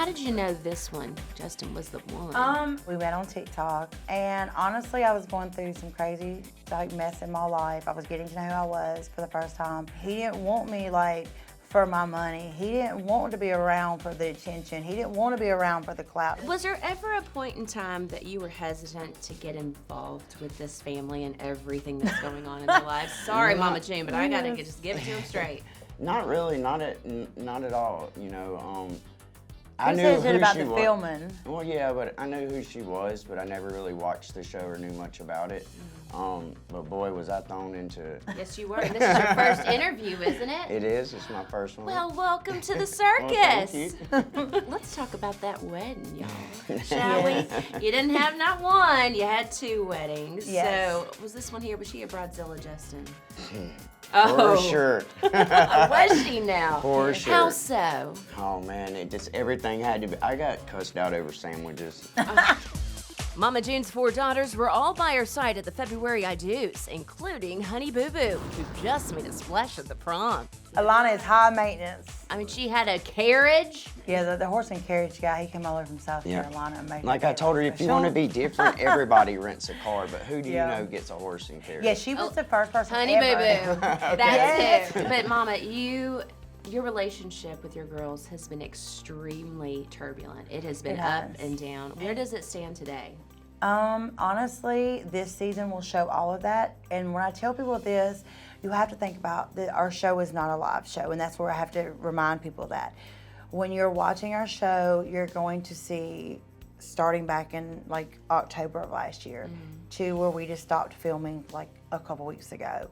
how did you know this one, Justin, was the one? We met on TikTok, and honestly, I was going through some crazy mess in my life. I was getting to know who I was for the first time. He didn't want me for my money. He didn't want to be around for the attention. He didn't want to be around for the clout. Was there ever a point in time that you were hesitant to get involved with this family and everything that's going on in their lives? Sorry, Mama June, but I gotta just give it to him straight. Not really, not at all. I Who knew says who it about she the was. filming? Well, yeah, but I knew who she was, but I never really watched the show or knew much about it. But boy, was I thrown into it. Yes, you were. And this is your first interview, isn't it? It is. It's my first one. Well, welcome to the Well, circus. thank you. Let's talk about that wedding, y'all. Shall we? You didn't have not one, you had 2 weddings. Yes. So, was this one here, was she a Bridezilla, Justin? For sure. Was she now? For sure. How so? Oh man, everything had to be. I got cussed out over sandwiches. Mama June's 4 daughters were all by her side at the February I-Dos, including Honey Boo Boo, who just made a splash at the prom. Alana is high maintenance. I mean, she had a carriage. Yeah, the horse and carriage guy, he came all over from South Carolina and made Like I told her, if you want to be different, everybody rents a car, but who do you know gets a horse and carriage? Yeah, she was the first person Honey ever. Boo Boo. That's it. But Mama, your relationship with your girls has been extremely turbulent. It has been up and down. Where does it stand today? Honestly, this season will show all of that. And when I tell people this, you have to think about that our show is not a live show, and that's where I have to remind people that. When you're watching our show, you're going to see, starting back in October of last year, to where we just stopped filming a couple weeks ago.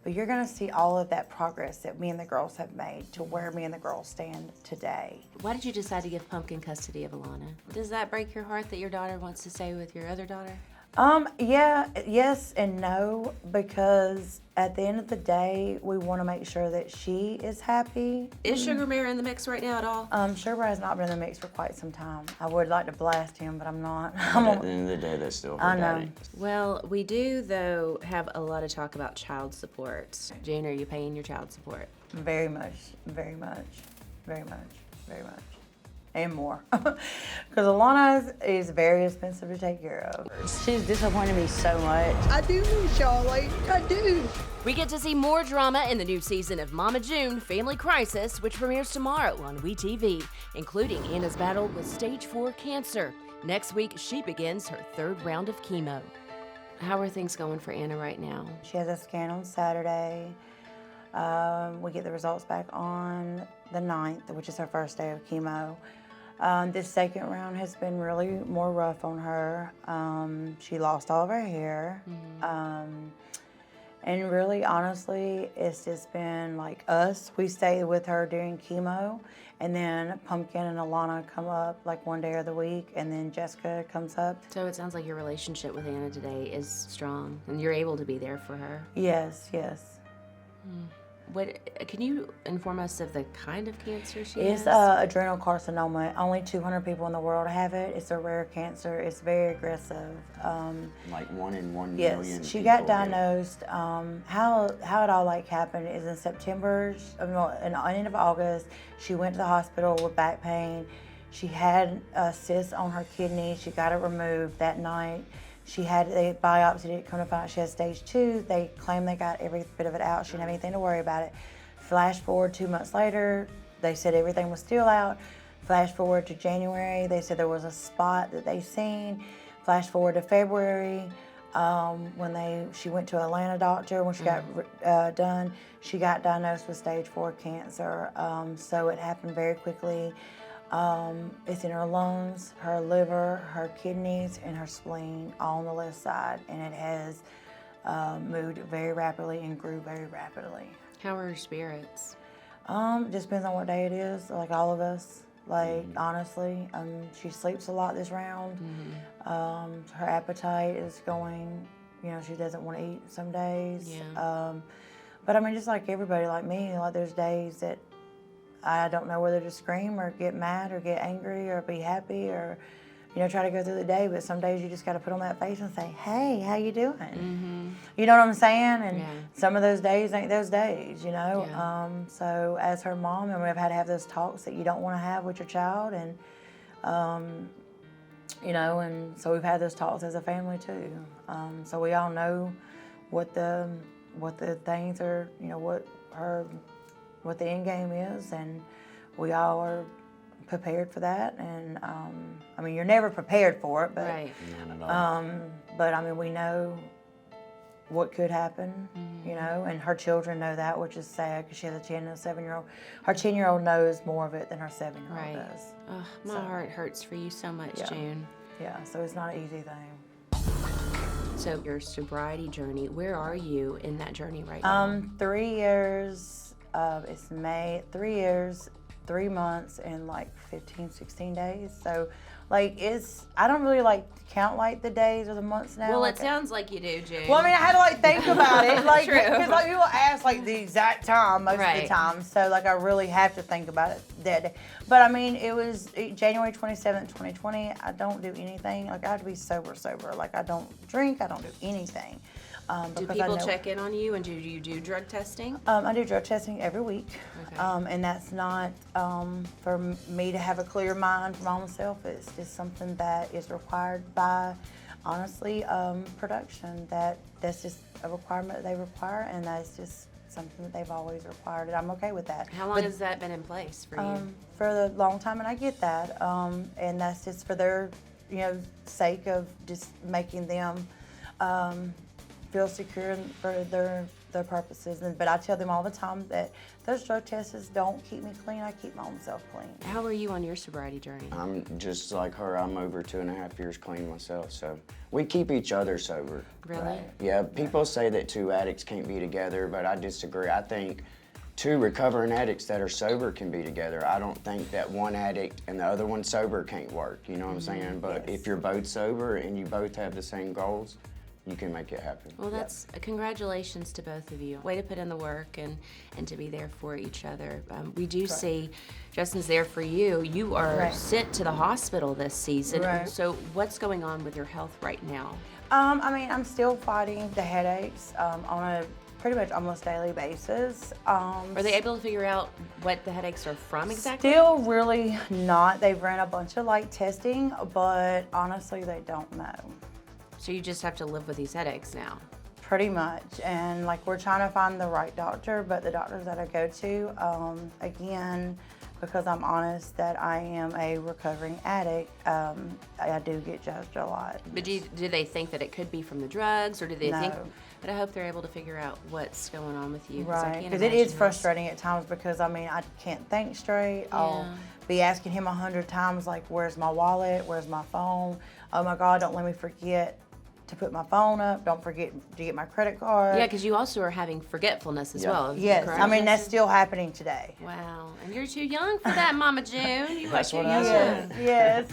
But you're gonna see all of that progress that me and the girls have made to where me and the girls stand today. Why did you decide to give Pumpkin custody of Alana? Does that break your heart that your daughter wants to stay with your other daughter? Yes and no, because at the end of the day, we want to make sure that she is happy. Is Sugar Bear in the mix right now at all? Sugar Bear has not been in the mix for quite some time. I would like to blast him, but I'm not. At the end of the day, that's still her daddy. Well, we do, though, have a lot of talk about child support. Jane, are you paying your child support? Very much, very much, very much, very much. And more. Because Alana is very expensive to take care of. She's disappointed me so much. I do miss y'all, I do. We get to see more drama in the new season of Mama June Family Crisis, which premieres tomorrow on WeTV, including Anna's battle with stage 4 cancer. Next week, she begins her 3rd round of chemo. How are things going for Anna right now? She has a scan on Saturday. We get the results back on the 9th, which is her first day of chemo. This 2nd round has been really more rough on her. She lost all of her hair. And really, honestly, it's just been like us. We stay with her during chemo, and then Pumpkin and Alana come up one day of the week, and then Jessica comes up. So it sounds like your relationship with Anna today is strong, and you're able to be there for her. Yes. Can you inform us of the kind of cancer she has? It's adrenal carcinoma. Only 200 people in the world have it. It's a rare cancer. It's very aggressive. Like 1 in 1 million. Yes, she got diagnosed. How it all happened is in September, in the end of August, she went to the hospital with back pain. She had a cyst on her kidney. She got it removed that night. She had a biopsy, didn't come to find out she had stage 2. They claimed they got every bit of it out. She didn't have anything to worry about it. Flash forward 2 months later, they said everything was still out. Flash forward to January, they said there was a spot that they seen. Flash forward to February, when she went to Atlanta doctor, when she got done, she got diagnosed with stage 4 cancer. So it happened very quickly. It's in her lungs, her liver, her kidneys, and her spleen, all on the left side, and it has moved very rapidly and grew very rapidly. How are her spirits? Just depends on what day it is, like all of us. Honestly, she sleeps a lot this round. Her appetite is going, she doesn't want to eat some days. Yeah. But I mean, just like everybody, like me, there's days that I don't know whether to scream or get mad or get angry or be happy or, try to go through the day. But some days you just got to put on that face and say, hey, how you doing? You know what I'm saying? And some of those days ain't those days, So as her mom, and we've had to have those talks that you don't want to have with your child. And You know, and so we've had those talks as a family too. So we all know what the things are, you know, what the end game is, and we all are prepared for that. And I mean, you're never prepared for it, but Right. but I mean, we know what could happen, you know, and her children know that, which is sad because she has a 10 and a 7-year-old. Her 10-year-old knows more of it than her 7-year-old Right. does. Oh, my heart hurts for you so much, Yeah. June. Yeah, so it's not an easy thing. So your sobriety journey, where are you in that journey right now? 3 years, it's May, 3 years, 3 months, and like 15, 16 days. So like I don't really like count like the days or the months now. Well, like, it sounds like you do, June. well, I mean, I had to like think about it, like, True. because like people ask like the exact time most of Right. the time, so like I really have to think about it that day. But I mean, it was January 27th, 2020. I don't do anything. Like I have to be sober. Like I don't drink. I don't do anything. Do because people I know, check in on you, and do you do drug testing? I do drug testing every week, Okay. and that's not for me to have a clear mind for my own self. It's just something that is required by, honestly, production. That's just a requirement that they require, and that's just something that they've always required, and I'm okay with that. How long has that been in place for you? For the long time, and I get that, and that's just for their, you know, sake of just making them feel secure for their purposes. But I tell them all the time that those drug tests don't keep me clean. I keep my own self clean. How are you on your sobriety journey? I'm just like her. I'm over 2.5 years clean myself, so we keep each other sober. Really? Right. Yeah, people say that 2 addicts can't be together, but I disagree. I think 2 recovering addicts that are sober can be together. I don't think that one addict and the other one sober can't work, you know what I'm saying? But Yes. if you're both sober and you both have the same goals, you can make it happen. Well, that's congratulations to both of you. Way to put in the work and to be there for each other. We do see Justin's there for you. You are Right. sent to the hospital this season. Right. So what's going on with your health right now? I mean, I'm still fighting the headaches on a pretty much almost daily basis. Are they able to figure out what the headaches are from exactly? Still really not. They've ran a bunch of like testing, but honestly, they don't know. So you just have to live with these headaches now. Pretty much, and like we're trying to find the right doctor, but the doctors that I go to, again, because I'm honest that I am a recovering addict, I do get judged a lot. But do they think that it could be from the drugs, or do they think? No. But I hope they're able to figure out what's going on with you. 'Cause I Right, can't because it imagine is how- frustrating at times because, I mean, I can't think straight. I'll be asking him 100 times, like, where's my wallet? Where's my phone? Oh my God, don't let me forget to put my phone up. Don't forget to get my credit card. Yeah, because you also are having forgetfulness as well. Yes, correct? I mean, that's still happening today. Wow, and you're too young for that, Mama June. You are That's too what I young. said. Yes.